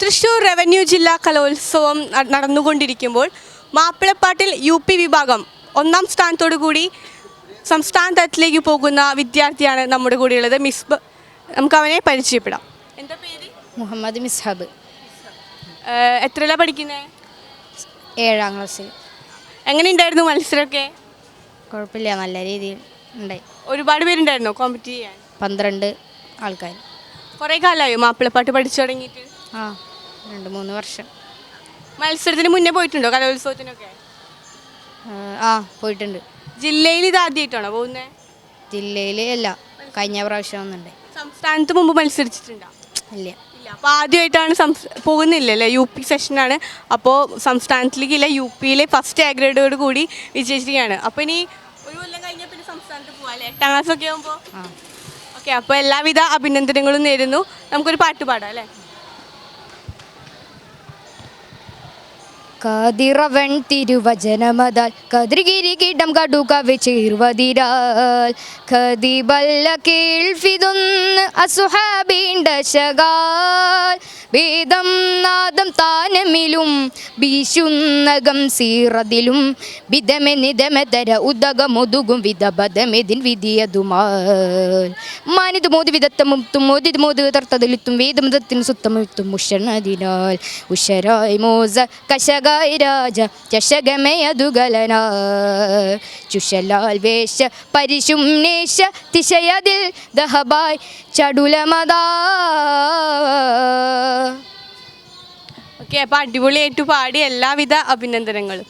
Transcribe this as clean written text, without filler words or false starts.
Thrissur revenue ജില്ലാ കലോത്സവം നടന്നുകൊണ്ടിരിക്കുമ്പോൾ മാപ്പിളപ്പാട്ടിൽ UP വിഭാഗം ഒന്നാം സ്ഥാനത്തോടു കൂടി സംസ്ഥാന തലത്തിലേക്ക് പോകുന്ന വിദ്യാർത്ഥിയാണ് നമ്മുടെ കൂടെയുള്ളത്. നമുക്ക് അവനെ പരിചയപ്പെടാം. എന്താ പേര്? മുഹമ്മദ് മിസ്ഹബ്. എത്രയിലാണ് പഠിക്കുന്നത്? 7ാം ക്ലാസ്സിൽ. എങ്ങനെയുണ്ടായിരുന്നു മത്സരമൊക്കെ? കുഴപ്പമില്ല, നല്ല രീതിയിൽ ഉണ്ടായി. ഒരുപാട് പേരുണ്ടായിരുന്നോ കോമ്പറ്റ് ചെയ്യാൻ? 12 ആൾക്കാർ. കുറേ കാലമായോ മാപ്പിളപ്പാട്ട് പഠിച്ചു തുടങ്ങിയിട്ട്? 2-3 വർഷം. മത്സരത്തിന് മുന്നേ പോയിട്ടുണ്ടോ കലോത്സവത്തിനൊക്കെ? പോയിട്ടുണ്ട്. ജില്ലയിൽ ഇത് ആദ്യമായിട്ടാണോ പോകുന്നത്? ജില്ലയിൽ അല്ല, കഴിഞ്ഞ പ്രാവശ്യം ഒന്നുണ്ട്. സംസ്ഥാനത്ത് മുമ്പ് മത്സരിച്ചിട്ടുണ്ടോ? ഇല്ല. അപ്പോൾ ആദ്യമായിട്ടാണ് പോകുന്നില്ലല്ലേ? UP സെഷനാണ്. അപ്പോൾ സംസ്ഥാനത്തിലേക്കില്ല, UPയിലെ ഫസ്റ്റ് A ഗ്രേഡോട് കൂടി വിജയിച്ചിരിക്കുകയാണ്. അപ്പോൾ ഇനി ഒരു കൊല്ലം കഴിഞ്ഞാൽ പിന്നെ സംസ്ഥാനത്ത് പോകാം അല്ലേ? 8ാം ക്ലാസ്സൊക്കെ ആകുമ്പോൾ. ഓക്കെ, അപ്പോൾ എല്ലാവിധ അഭിനന്ദനങ്ങളും നേരുന്നു. നമുക്കൊരു പാട്ട് പാടാം അല്ലേ? കതിറവൻ തിരുവചനമതാൽ കതിർഗിരികിടം കടുകവെ ചേർവതിരാൽ കതിബല്ല കേൾഫിതൊന്ന് അസുഹാബീണ്ടശകാൽ വേദം നാദം താനമിലും ഭീഷുന്നകം സീറതിലും വിധമെനിതമെതര ഉദകമൊതുകും വിധബദമെതിൻ വിധിയതുമാൽ മാനിത് മോദി വിധത്തമും മോദിത് മോദ് തർത്തതിലിത്തും വേദമതത്തിന് സുത്തമുത്തും ഉഷണതിനാൽ ഉഷരായ് മോസ കശക രാജ ചഷകമയതുഗലന ചുഷലാൽ വേഷ പരിശുംനേശ തിശയതിൽ ദഹബായ് ചടുലമതാ. ഓക്കെ, അപ്പോൾ അടിപൊളിയായിട്ട് പാടി എല്ലാവിധ അഭിനന്ദനങ്ങളും.